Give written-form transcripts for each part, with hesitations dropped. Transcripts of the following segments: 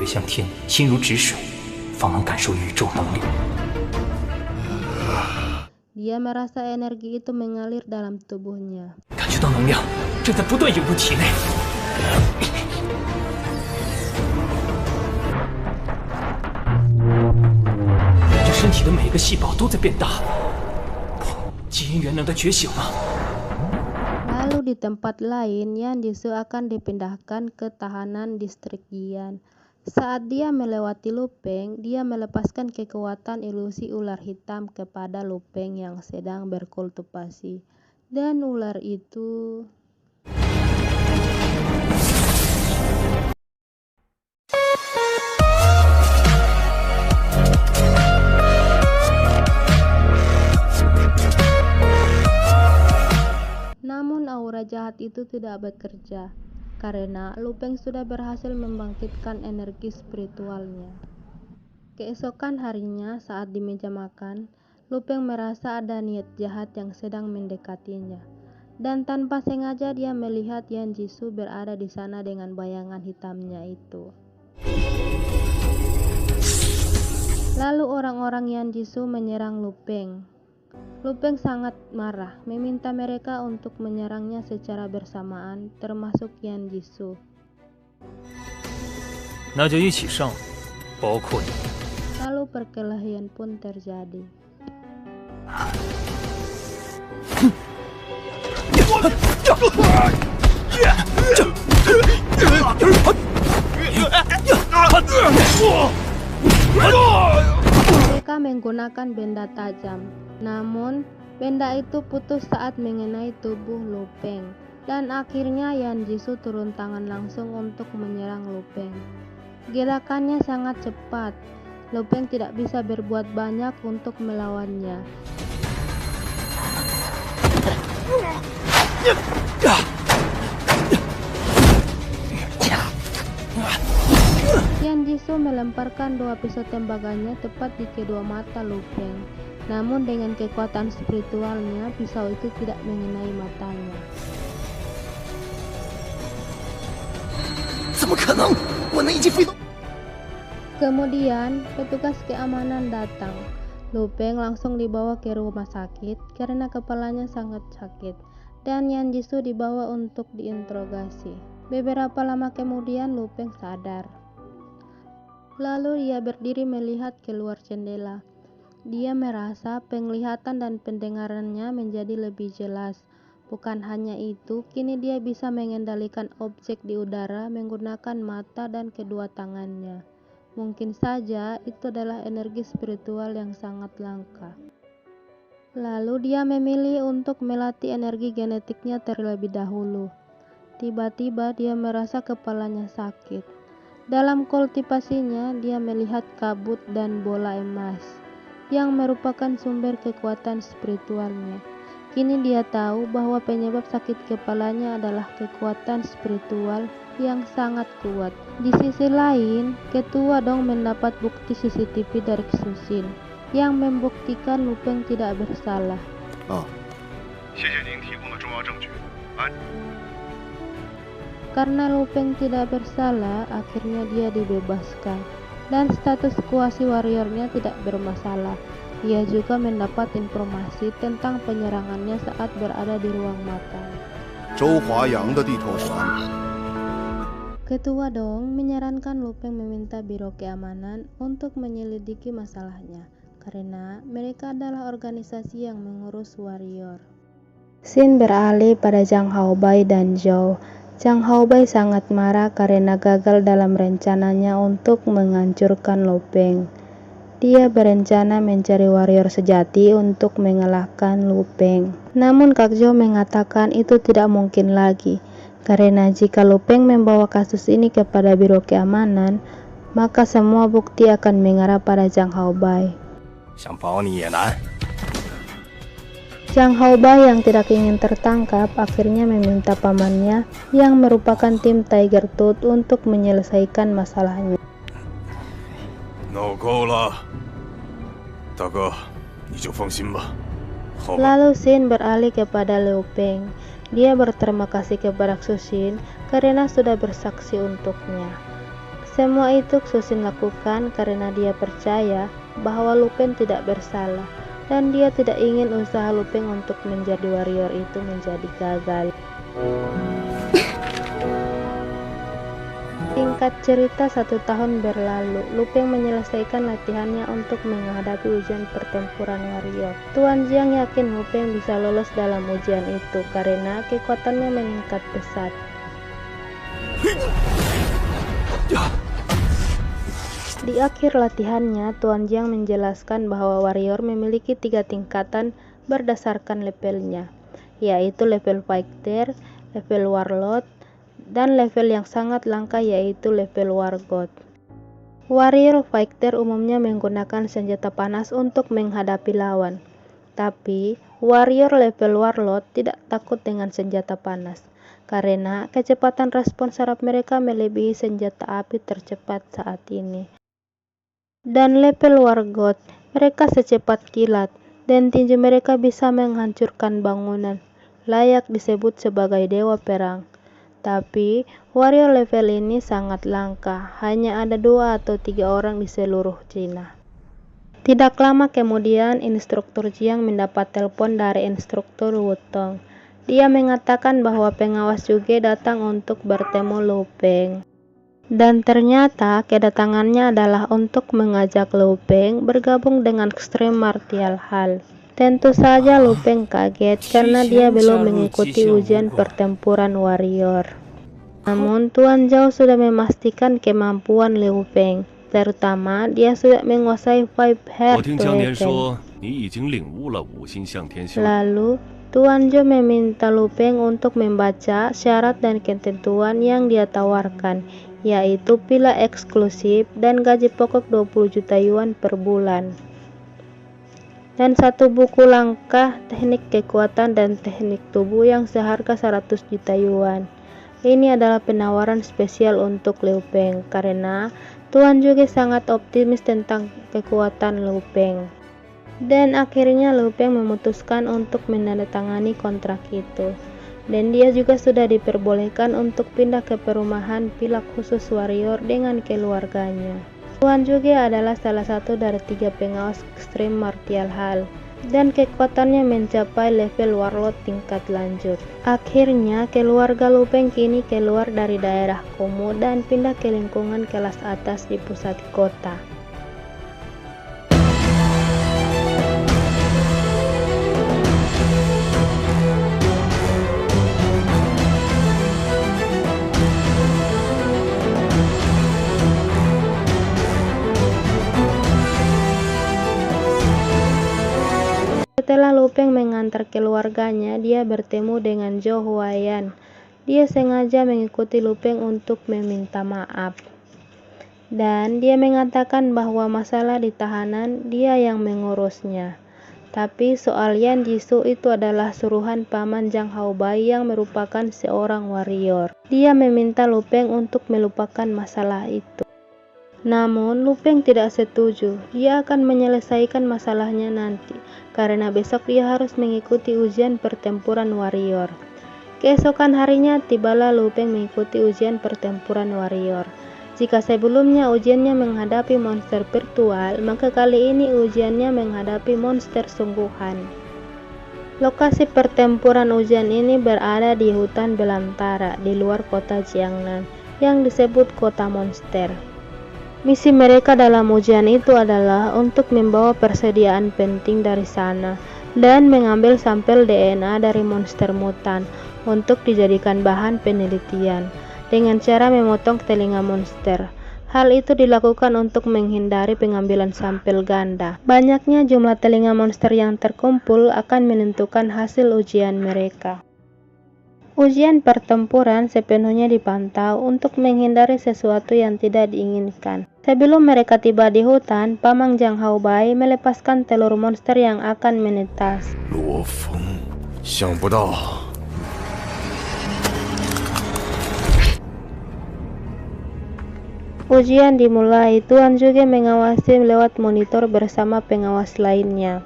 向天，心如止水，方能感受宇宙能力。 Dia merasa energi itu mengalir dalam tubuhnya. 感觉到能量正在不断涌入体内。感觉身体的每个细胞都在变大。基因元能的觉醒了。 Lalu di tempat lain, Yan Jisoo akan dipindahkan ke tahanan distrik Jian. Saat dia melewati Lupeng, dia melepaskan kekuatan ilusi ular hitam kepada Lupeng yang sedang berkultivasi. Dan ular itu... Namun aura jahat itu tidak bekerja, karena Lupeng sudah berhasil membangkitkan energi spiritualnya. Keesokan harinya saat di meja makan, Lupeng merasa ada niat jahat yang sedang mendekatinya. Dan tanpa sengaja dia melihat Yan Jisoo berada di sana dengan bayangan hitamnya itu. Lalu orang-orang Yan Jisoo menyerang Lupeng. Lupeng sangat marah, meminta mereka untuk menyerangnya secara bersamaan, termasuk Yan Jisoo. 那就一起上，包括你。 Lalu perkelahian pun terjadi. Mereka menggunakan benda tajam, namun benda itu putus saat mengenai tubuh Lupeng, dan akhirnya Yan Jisoo turun tangan langsung untuk menyerang Lupeng. Gerakannya sangat cepat. Lupeng tidak bisa berbuat banyak untuk melawannya. Yan Jisoo melemparkan 2 pisau tembakannya tepat di kedua mata Lupeng. Namun dengan kekuatan spiritualnya, pisau itu tidak mengenai matanya. Kemudian, petugas keamanan datang. Lupeng langsung dibawa ke rumah sakit karena kepalanya sangat sakit, dan Yan Jisoo dibawa untuk diinterogasi. Beberapa lama kemudian, Lupeng sadar. Lalu ia berdiri melihat keluar jendela. Dia merasa penglihatan dan pendengarannya menjadi lebih jelas. Bukan hanya itu, kini dia bisa mengendalikan objek di udara menggunakan mata dan kedua tangannya. Mungkin saja itu adalah energi spiritual yang sangat langka. Lalu dia memilih untuk melatih energi genetiknya terlebih dahulu. Tiba-tiba dia merasa kepalanya sakit. Dalam kultivasinya, dia melihat kabut dan bola emas yang merupakan sumber kekuatan spiritualnya. Kini dia tahu bahwa penyebab sakit kepalanya adalah kekuatan spiritual yang sangat kuat. Di sisi lain, Ketua Dong mendapat bukti CCTV dari Xuxin yang membuktikan Lupeng tidak bersalah. Karena Lupeng tidak bersalah, akhirnya dia dibebaskan dan status kuasi warriornya tidak bermasalah. Ia juga mendapat informasi tentang penyerangannya saat berada di ruang makan. Ketua Dong menyarankan Lupeng meminta Biro Keamanan untuk menyelidiki masalahnya, karena mereka adalah organisasi yang mengurus warrior. Scene beralih pada Zhang Haobai dan Zhou. Zhang Haobai sangat marah karena gagal dalam rencananya untuk menghancurkan Lupeng. Dia berencana mencari warrior sejati untuk mengalahkan Lupeng. Namun Kak Zhou mengatakan itu tidak mungkin lagi, karena jika Lupeng membawa kasus ini kepada Biro Keamanan, maka semua bukti akan mengarah pada Zhang Haobai. Zhang Haobai yang tidak ingin tertangkap akhirnya meminta pamannya yang merupakan tim Tiger Tooth untuk menyelesaikan masalahnya. Lalu Xin beralih kepada Liu Peng. Dia berterima kasih kepada Xuxin karena sudah bersaksi untuknya. Semua itu Xuxin lakukan karena dia percaya bahwa Lu Peng tidak bersalah dan dia tidak ingin usaha Lu Peng untuk menjadi warrior itu menjadi gagal. Singkat cerita, 1 tahun berlalu, Lu Peng menyelesaikan latihannya untuk menghadapi ujian pertempuran warrior. Tuan Jiang yakin Lu Peng bisa lolos dalam ujian itu karena kekuatannya meningkat pesat. Di akhir latihannya, Tuan Jiang menjelaskan bahwa warrior memiliki 3 tingkatan berdasarkan levelnya, yaitu level fighter, level warlord, dan level yang sangat langka yaitu level war god. Warrior fighter umumnya menggunakan senjata panas untuk menghadapi lawan, tapi warrior level warlord tidak takut dengan senjata panas karena kecepatan respons saraf mereka melebihi senjata api tercepat saat ini. Dan level war god, mereka secepat kilat dan tinju mereka bisa menghancurkan bangunan, layak disebut sebagai dewa perang. Tapi warrior level ini sangat langka, hanya ada 2 atau 3 orang di seluruh Cina. Tidak lama kemudian, instruktur Jiang mendapat telepon dari instruktur Wutong. Dia mengatakan bahwa pengawas juga datang untuk bertemu Lu Peng. Dan ternyata kedatangannya adalah untuk mengajak Lu Peng bergabung dengan Extreme Martial Hall. Tentu saja Lu Peng kaget karena dia belum mengikuti ujian pertempuran warrior. Namun Tuan Zhao sudah memastikan kemampuan Lu Peng, terutama dia sudah menguasai Five Heart Weapon. Lalu Tuan Zhao meminta Lu Peng untuk membaca syarat dan ketentuan yang dia tawarkan, yaitu pila eksklusif dan gaji pokok 20 juta yuan per bulan. Dan 1 buku langkah teknik kekuatan dan teknik tubuh yang seharga 100 juta yuan. Ini adalah penawaran spesial untuk Lu Peng karena Tuan juga sangat optimis tentang kekuatan Lu Peng. Dan akhirnya Lu Peng memutuskan untuk menandatangani kontrak itu. Dan dia juga sudah diperbolehkan untuk pindah ke perumahan pilak khusus warrior dengan keluarganya. Tuan juga adalah salah satu dari 3 pengawas Extreme Martial Hall dan kekuatannya mencapai level warlord tingkat lanjut. Akhirnya keluarga Lu Peng kini keluar dari daerah kumuh dan pindah ke lingkungan kelas atas di pusat kota. Setelah Lu Peng mengantar keluarganya, dia bertemu dengan Zhou Huaiyan. Dia sengaja mengikuti Lu Peng untuk meminta maaf. Dan dia mengatakan bahwa masalah di tahanan dia yang mengurusnya. Tapi soal Yan Jisoo itu adalah suruhan paman Zhang Haobai yang merupakan seorang warrior. Dia meminta Lu Peng untuk melupakan masalah itu. Namun Lu Peng tidak setuju. Dia akan menyelesaikan masalahnya nanti, karena besok dia harus mengikuti ujian pertempuran warrior. Keesokan harinya tibalah Lu Peng mengikuti ujian pertempuran warrior. Jika sebelumnya ujiannya menghadapi monster virtual, maka kali ini ujiannya menghadapi monster sungguhan. Lokasi pertempuran ujian ini berada di hutan belantara di luar kota Jiangnan yang disebut kota monster. Misi mereka dalam ujian itu adalah untuk membawa persediaan penting dari sana dan mengambil sampel DNA dari monster mutan untuk dijadikan bahan penelitian dengan cara memotong telinga monster. Hal itu dilakukan untuk menghindari pengambilan sampel ganda. Banyaknya jumlah telinga monster yang terkumpul akan menentukan hasil ujian mereka. Ujian pertempuran sepenuhnya dipantau untuk menghindari sesuatu yang tidak diinginkan. Sebelum mereka tiba di hutan, Paman Zhang Haobai melepaskan telur monster yang akan menetas. Luo Feng, 想不到 Ujian dimulai. Tuan juga mengawasi lewat monitor bersama pengawas lainnya.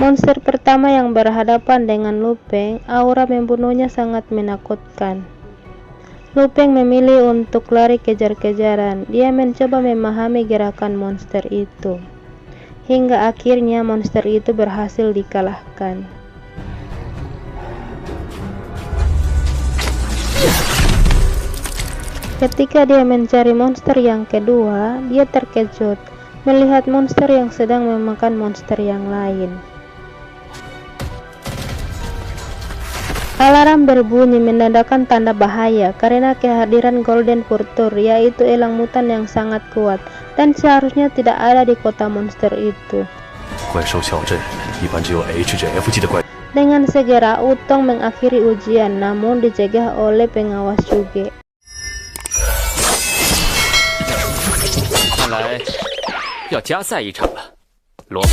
Monster pertama yang berhadapan dengan Lu Peng, aura membunuhnya sangat menakutkan. Lu Peng memilih untuk lari kejar-kejaran. Dia mencoba memahami gerakan monster itu. Hingga akhirnya monster itu berhasil dikalahkan. Ketika dia mencari monster yang kedua, dia terkejut melihat monster yang sedang memakan monster yang lain. Alarm berbunyi menandakan tanda bahaya karena kehadiran Golden Furtor, yaitu elang mutan yang sangat kuat dan seharusnya tidak ada di kota monster itu. Dengan segera Wutong mengakhiri ujian, namun dicegah oleh pengawas juga. 看来要加赛一场了，罗。